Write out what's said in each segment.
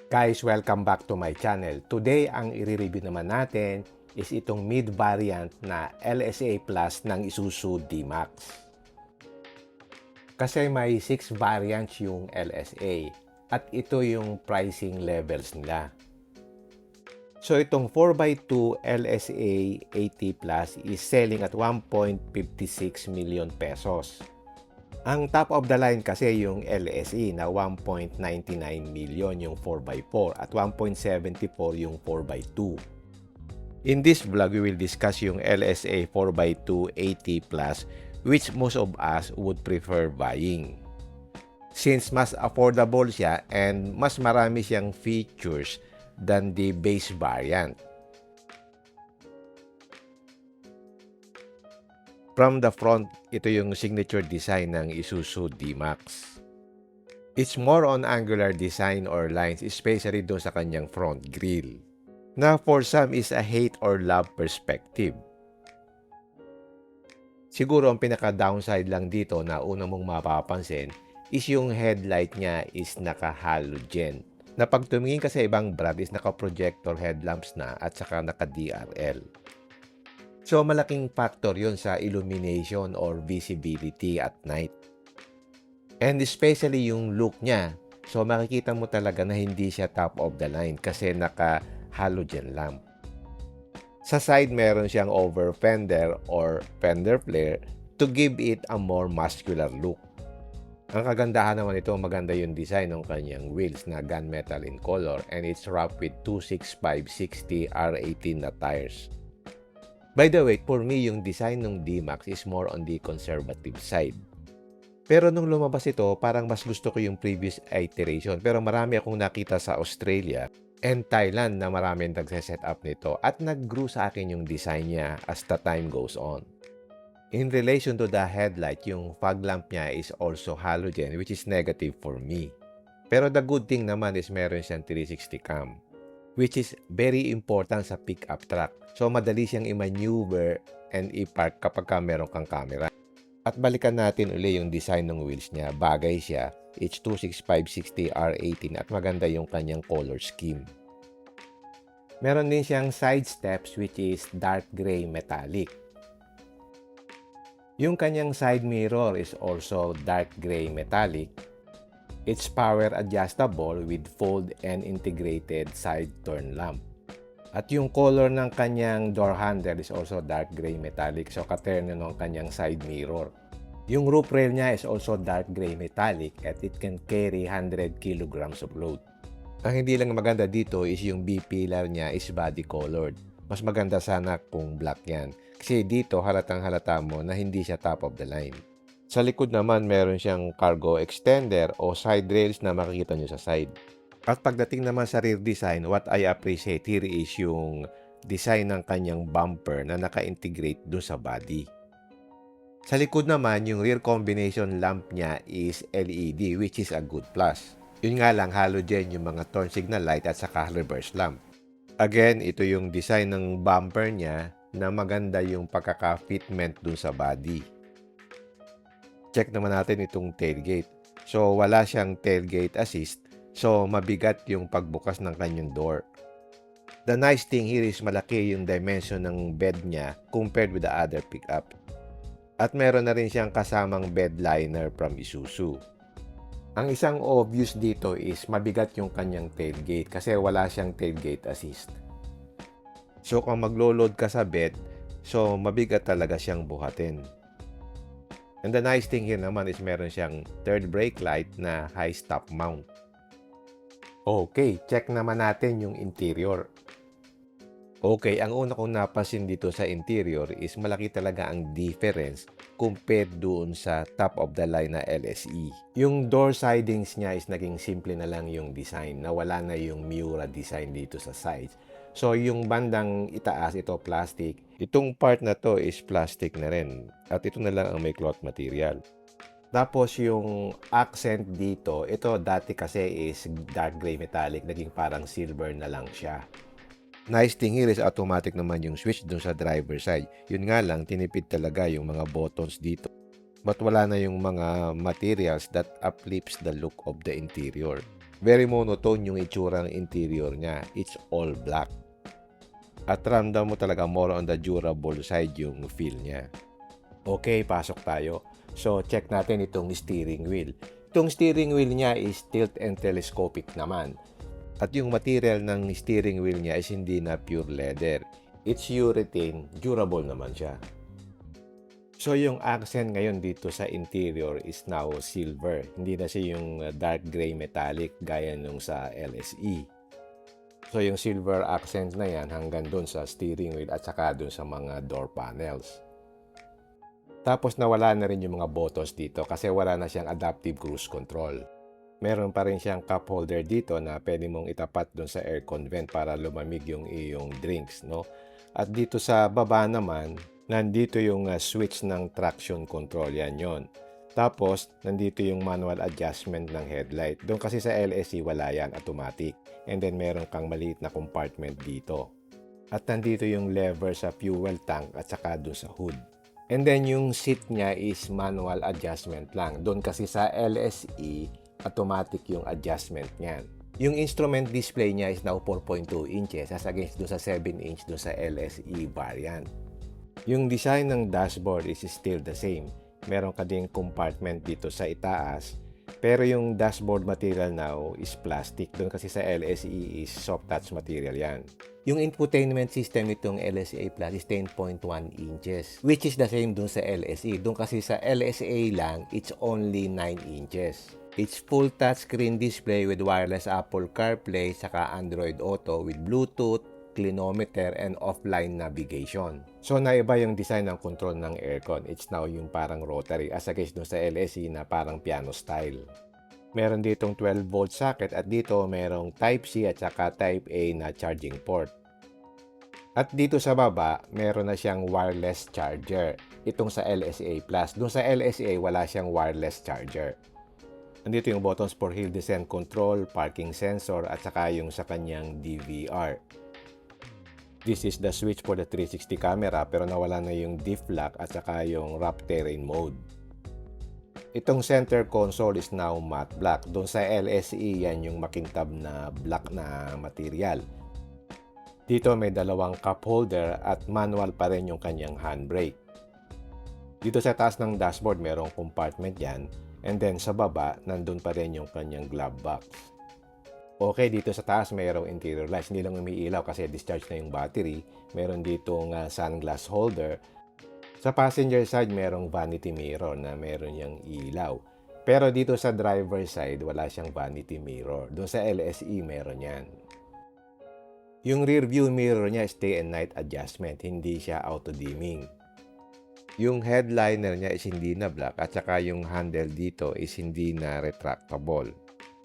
Guys, welcome back to my channel. Today, ang i-review naman natin is itong mid-variant na LSA Plus ng Isuzu D-Max. Kasi may 6 variants yung LSA at ito yung pricing levels nila. So itong 4x2 LSA 80 Plus is selling at 1.56 million pesos. Ang top of the line kasi yung LSE na 1.99 million yung 4x4 at 1.74 yung 4x2. In this vlog, we will discuss yung LSA 4x2 80 Plus which most of us would prefer buying. Since mas affordable siya and mas marami siyang features than the base variant. From the front, ito yung signature design ng Isuzu D-Max. It's more on angular design or lines, especially doon sa kanyang front grille. Na for some is a hate or love perspective. Siguro ang pinaka-downside lang dito na una mong mapapansin is yung headlight niya is naka-halogen. Na pag tumingin ka sa ibang brand is naka-projector headlamps na at saka naka-DRL. So, malaking factor yon sa illumination or visibility at night. And especially yung look niya. So, makikita mo talaga na hindi siya top of the line kasi naka-halogen lamp. Sa side, meron siyang over fender or fender flare to give it a more muscular look. Ang kagandahan naman ito, maganda yung design ng kanyang wheels na gunmetal in color and it's wrapped with 265/60 R18 na tires. By the way, for me, yung design ng D-Max is more on the conservative side. Pero nung lumabas ito, parang mas gusto ko yung previous iteration. Pero marami akong nakita sa Australia and Thailand na marami nagse-set up nito at nag-grew sa akin yung design niya as the time goes on. In relation to the headlight, yung fog lamp niya is also halogen which is negative for me. Pero the good thing naman is meron siyang 360 cam. Which is very important sa pickup truck. So, madali siyang i-maneuver and i-park kapag meron kang camera. At balikan natin uli yung design ng wheels niya. Bagay siya. It's 265/60 R18 at maganda yung kanyang color scheme. Meron din siyang side steps which is dark gray metallic. Yung kanyang side mirror is also dark gray metallic. It's power adjustable with fold and integrated side turn lamp. At yung color ng kanyang door handle is also dark gray metallic, so katerno ng kanyang side mirror. Yung roof rail niya is also dark gray metallic at it can carry 100 kilograms of load. Ang hindi lang maganda dito is yung B-pillar niya is body colored. Mas maganda sana kung black yan. Kasi dito halatang halata mo na hindi siya top of the line. Sa likod naman, meron siyang cargo extender o side rails na makikita nyo sa side. At pagdating naman sa rear design, what I appreciate here is yung design ng kanyang bumper na naka-integrate dun sa body. Sa likod naman, yung rear combination lamp niya is LED which is a good plus. Yun nga lang, halogen yung mga turn signal light at saka reverse lamp. Again, ito yung design ng bumper niya na maganda yung pagkaka-fitment dun sa body. Check naman natin itong tailgate. So, wala siyang tailgate assist. So, mabigat yung pagbukas ng kanyang door. The nice thing here is malaki yung dimension ng bed niya compared with the other pickup. At meron na rin siyang kasamang bed liner from Isuzu. Ang isang obvious dito is mabigat yung kanyang tailgate kasi wala siyang tailgate assist. So, kung maglo-load ka sa bed, so mabigat talaga siyang buhatin. And the nice thing here naman is meron siyang third brake light na high stop mount. Okay, check naman natin yung interior. Okay, ang una kong napansin dito sa interior is malaki talaga ang difference compared doon sa top of the line na LSE. Yung door sidings niya is naging simple na lang yung design, na wala na yung Miura design dito sa sides. So, yung bandang itaas, ito plastic. Itong part na to is plastic na rin. At ito na lang ang may cloth material. Tapos, yung accent dito, ito dati kasi is dark gray metallic. Naging parang silver na lang siya. Nice thing here is automatic naman yung switch dun sa driver side. Yun nga lang, tinipid talaga yung mga buttons dito. But wala na yung mga materials that uplifts the look of the interior. Very monotone yung itsura ng interior niya. It's all black. At ramdam mo talaga more on the durable side yung feel niya. Okay, pasok tayo. So, check natin itong steering wheel. Itong steering wheel niya is tilt and telescopic naman. At yung material ng steering wheel niya is hindi na pure leather. It's urethane, durable naman siya. So, yung accent ngayon dito sa interior is now silver. Hindi na siya yung dark gray metallic gaya nung sa LSE. So, yung silver accent na yan hanggang dun sa steering wheel at saka dun sa mga door panels. Tapos nawala na rin yung mga buttons dito kasi wala na siyang adaptive cruise control. Meron pa rin siyang cup holder dito na pwede mong itapat dun sa aircon vent para lumamig yung iyong drinks, no? At dito sa baba naman, nandito yung switch ng traction control, yan yon. Tapos, nandito yung manual adjustment ng headlight. Doon kasi sa LSE wala yan, automatic. And then, meron kang maliit na compartment dito. At nandito yung lever sa fuel tank at saka doon sa hood. And then, yung seat niya is manual adjustment lang. Doon kasi sa LSE, automatic yung adjustment niyan. Yung instrument display niya is now 4.2 inches as against doon sa 7 inch doon sa LSE variant. Yung design ng dashboard is still the same. Meron ka ding compartment dito sa itaas, pero yung dashboard material now is plastic. Doon kasi sa LSE is soft touch material yan. Yung infotainment system nitong LSA Plus is 10.1 inches, which is the same doon sa LSE. Doon kasi sa LSA lang, it's only 9 inches. It's full touchscreen display with wireless Apple CarPlay saka Android Auto with Bluetooth, clinometer, and offline navigation. So, naiba yung design ng control ng aircon. It's now yung parang rotary as against dun sa LSE na parang piano style. Meron ditong 12-volt socket at dito merong Type-C at saka Type-A na charging port. At dito sa baba, meron na siyang wireless charger. Itong sa LSA Plus. Dun sa LSA, wala siyang wireless charger. Nandito yung buttons for hill descent control, parking sensor, at saka yung sa kanyang DVR. This is the switch for the 360 camera pero nawala na yung diff lock at saka yung wrap terrain mode. Itong center console is now matte black. Doon sa LSE yan yung makintab na black na material. Dito may dalawang cup holder at manual pa rin yung kanyang handbrake. Dito sa taas ng dashboard merong compartment yan and then sa baba nandun pa rin yung kanyang glove box. Okay, dito sa taas mayroong interior lights. Hindi lang umiilaw kasi discharge na yung battery. Meron ditong sunglass holder. Sa passenger side, merong vanity mirror na meron yung ilaw. Pero dito sa driver side, wala siyang vanity mirror. Doon sa LSE, meron yan. Yung rear view mirror niya is day and night adjustment. Hindi siya auto-dimming. Yung headliner niya is hindi na black at saka yung handle dito is hindi na retractable.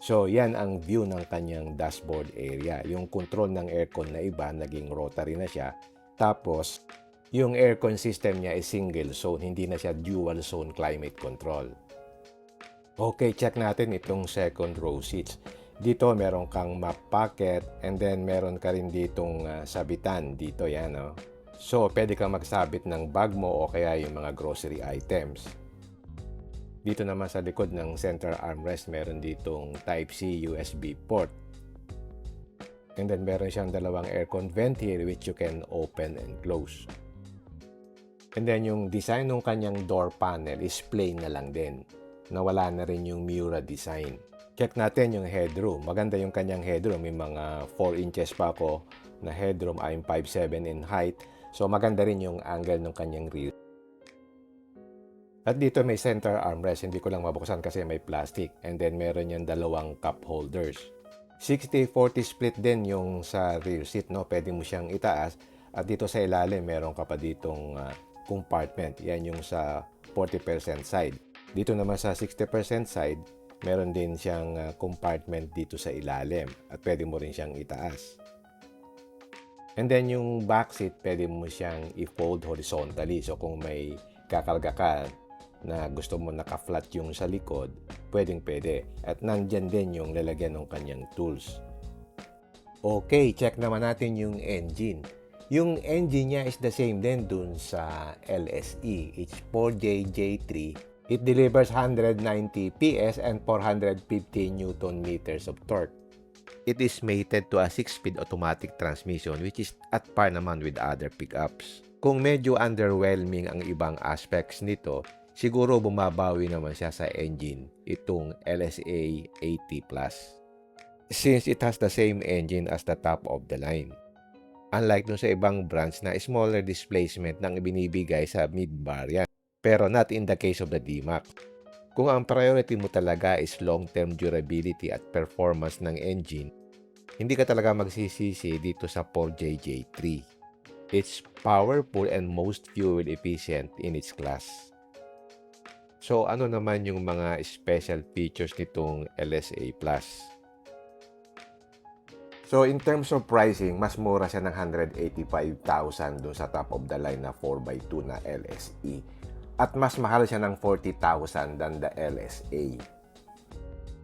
So, yan ang view ng kanyang dashboard area. Yung control ng aircon na iba, naging rotary na siya. Tapos, yung aircon system niya is single zone, hindi na siya dual zone climate control. Okay, check natin itong second row seats. Dito, meron kang map pocket and then meron ka rin ditong sabitan. Dito, yan. Oh. So, pwede kang magsabit ng bag mo o kaya yung mga grocery items. Dito naman sa likod ng center armrest, meron ditong Type-C USB port. And then meron siyang dalawang aircon vent here which you can open and close. And then yung design ng kanyang door panel is plain na lang din. Nawala na rin yung Miura design. Check natin yung headroom. Maganda yung kanyang headroom. May mga 4 inches pa ako na headroom. I'm 5'7" in height. So maganda rin yung angle ng kanyang rear. At dito may center armrest, hindi ko lang mabuksan kasi may plastic. And then meron yung dalawang cup holders. 60-40 split din yung sa rear seat, no? Pwede mo siyang itaas. At dito sa ilalim, meron ka pa ditong compartment. Yan yung sa 40% side. Dito naman sa 60% side, meron din siyang compartment dito sa ilalim. At pwede mo rin siyang itaas. And then yung back seat, pwede mo siyang i-fold horizontally. So kung may kakarga ka na gusto mo naka-flat yung sa likod, pwedeng-pwede. At nandyan din yung lalagyan ng kanyang tools. Okay, check naman natin yung engine. Yung engine niya is the same din dun sa LSE. It's 4JJ3 It delivers 190 PS and 450 Newton meters of torque. It is mated to a 6-speed automatic transmission which is at par naman with other pickups. Kung medyo underwhelming ang ibang aspects nito, siguro bumabawi naman siya sa engine itong LSA 80 Plus. Since it has the same engine as the top of the line. Unlike dun sa ibang brands na smaller displacement nang ibinibigay sa mid-variant, pero not in the case of the D-Max. Kung ang priority mo talaga is long-term durability at performance ng engine, hindi ka talaga magsisisi dito sa 4JJ3. It's powerful and most fuel efficient in its class. So ano naman yung mga special features nitong LSA Plus? So in terms of pricing, mas mura siya ng 185,000 dun sa top of the line na 4x2 na LSE. At mas mahal siya ng 40,000 than the LSA.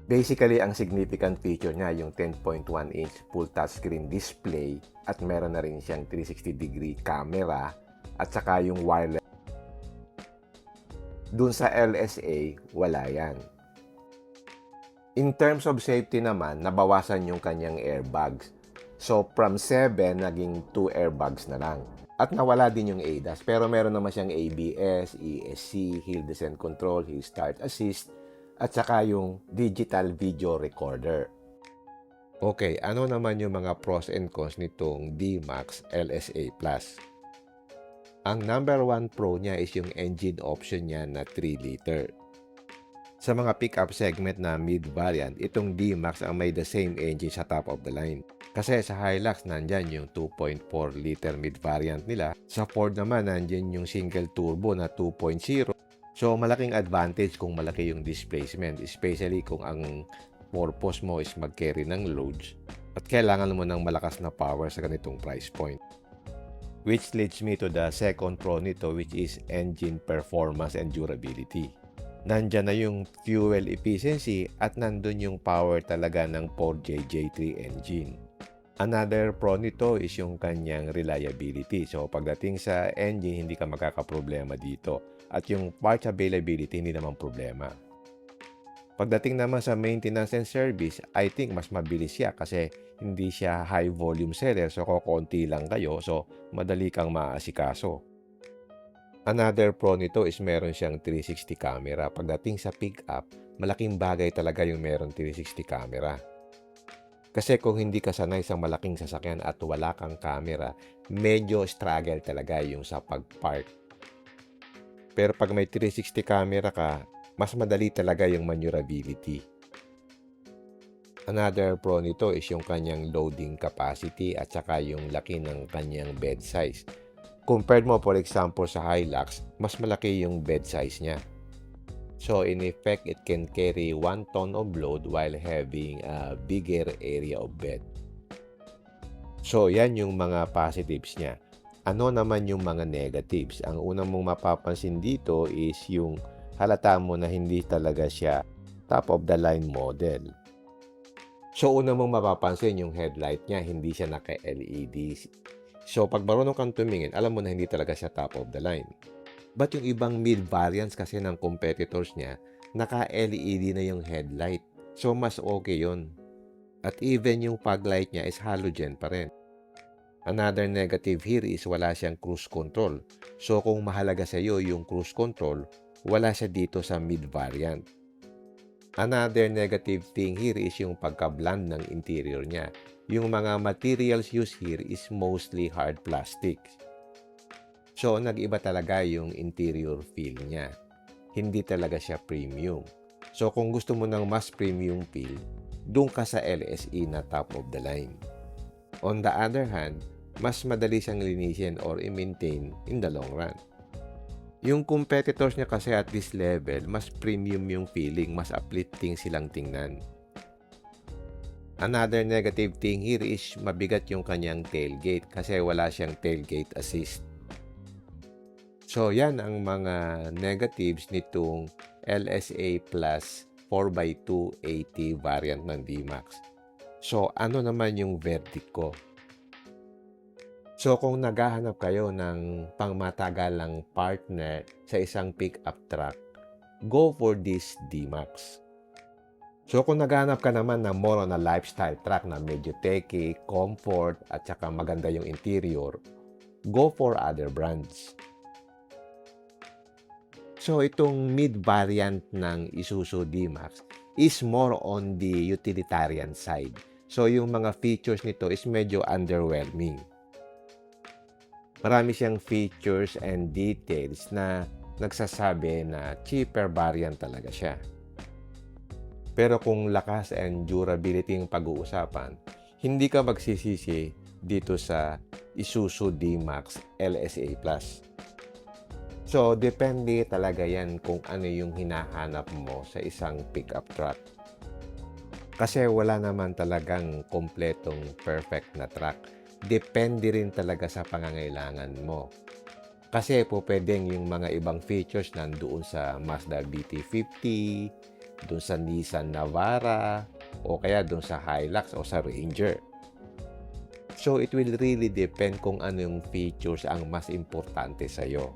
Basically, ang significant feature niya yung 10.1-inch full touchscreen display at meron na rin siyang 360-degree camera at saka yung wireless. Dun sa LSA, wala yan. In terms of safety naman, nabawasan yung kanyang airbags. So, from 7, naging 2 airbags na lang. At nawala din yung ADAS. Pero meron naman siyang ABS, ESC, Hill Descent Control, Hill Start Assist, at saka yung digital video recorder. Okay, ano naman yung mga pros and cons nitong D-Max LSA Plus? Ang number 1 pro niya is yung engine option niya na 3-liter. Sa mga pickup segment na mid-variant, itong D-Max ang may the same engine sa top of the line. Kasi sa Hilux, nandyan yung 2.4-liter mid-variant nila. Sa Ford naman, nandyan yung single turbo na 2.0. So, malaking advantage kung malaki yung displacement, especially kung ang purpose mo is mag-carry ng loads at kailangan mo ng malakas na power sa ganitong price point. Which leads me to the second pro nito, which is engine performance and durability. Nandyan na yung fuel efficiency at nandun yung power talaga ng 4JJ3 engine. Another pro nito is yung kanyang reliability. So pagdating sa engine, hindi ka magkakaproblema dito. At yung parts availability, hindi naman problema. Pagdating naman sa maintenance and service, I think mas mabilis siya kasi hindi siya high volume seller. So kukunti lang kayo, so madali kang maasikaso. Another pro nito is meron siyang 360 camera. Pagdating sa pickup, malaking bagay talaga yung meron 360 camera. Kasi kung hindi ka sanay sa malaking sasakyan at wala kang camera, medyo struggle talaga yung sa pag-park. Pero pag may 360 camera ka, mas madali talaga yung maneuverability. Another pro nito is yung kanyang loading capacity at saka yung laki ng kanyang bed size. Compared mo, for example, sa Hilux, mas malaki yung bed size niya. So, in effect, it can carry 1 ton of load while having a bigger area of bed. So, yan yung mga positives niya. Ano naman yung mga negatives? Ang unang mong mapapansin dito is yung halata mo na hindi talaga siya top of the line model. So, unang mong mapapansin yung headlight niya, hindi siya naka-LED. So, pag marunong kang tumingin, alam mo na hindi talaga siya top of the line. But yung ibang mid-variants kasi ng competitors niya, naka-LED na yung headlight. So, mas okay yun. At even yung fog light niya is halogen pa rin. Another negative here is wala siyang cruise control. So, kung mahalaga sa iyo yung cruise control, wala siya dito sa mid-variant. Another negative thing here is yung pagka-bland ng interior niya. Yung mga materials used here is mostly hard plastic. So, nag-iba talaga yung interior feel niya. Hindi talaga siya premium. So, kung gusto mo ng mas premium feel, doon ka sa LSE na top of the line. On the other hand, mas madali siyang linisin or i-maintain in the long run. Yung competitors niya kasi at this level, mas premium yung feeling, mas uplifting silang tingnan. Another negative thing here is mabigat yung kanyang tailgate kasi wala siyang tailgate assist. So, yan ang mga negatives nitong LSA Plus 4x2 80 variant ng D-Max. So, ano naman yung verdict ko? So, kung naghahanap kayo ng pangmatagalang partner sa isang pickup truck, go for this D-Max. So kung naghanap ka naman ng more on a lifestyle truck na medyo techy, comfort, at saka maganda yung interior, go for other brands. So itong mid-variant ng Isuzu D-Max is more on the utilitarian side. So yung mga features nito is medyo underwhelming. Marami siyang features and details na nagsasabi na cheaper variant talaga siya. Pero kung lakas and durability yung pag-uusapan, hindi ka magsisisi dito sa Isuzu D-Max LSA Plus. So, depende talaga yan kung ano yung hinahanap mo sa isang pickup truck. Kasi wala naman talagang kompletong perfect na truck. Depende rin talaga sa pangangailangan mo. Kasi po pwedeng yung mga ibang features nandoon sa Mazda BT-50, doon sa Nissan Navara, o kaya doon sa Hilux o sa Ranger. So, it will really depend kung ano yung features ang mas importante sa'yo.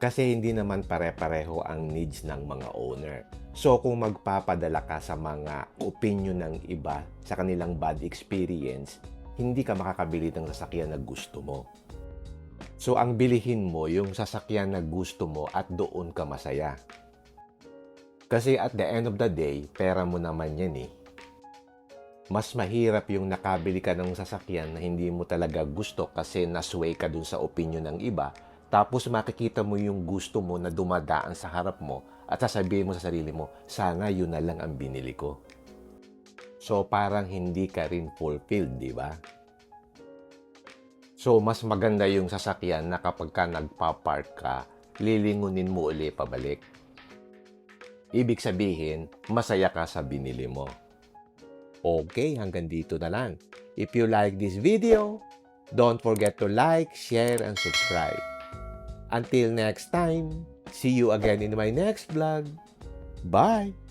Kasi hindi naman pare-pareho ang needs ng mga owner. So, kung magpapadala ka sa mga opinion ng iba sa kanilang bad experience, hindi ka makakabili ng sasakyan na gusto mo. So, ang bilihin mo yung sasakyan na gusto mo at doon ka masaya. Kasi at the end of the day, pera mo naman yan eh. Mas mahirap yung nakabili ka ng sasakyan na hindi mo talaga gusto kasi nasway ka dun sa opinion ng iba, tapos makikita mo yung gusto mo na dumadaan sa harap mo at sasabihin mo sa sarili mo, sana yun na lang ang binili ko. So parang hindi ka rin fulfilled, di ba? So mas maganda yung sasakyan na kapag ka nagpa-park ka, lilingunin mo uli pabalik. Ibig sabihin, masaya ka sa binili mo. Okay, hanggang dito na lang. If you like this video, don't forget to like, share, and subscribe. Until next time, see you again in my next vlog. Bye!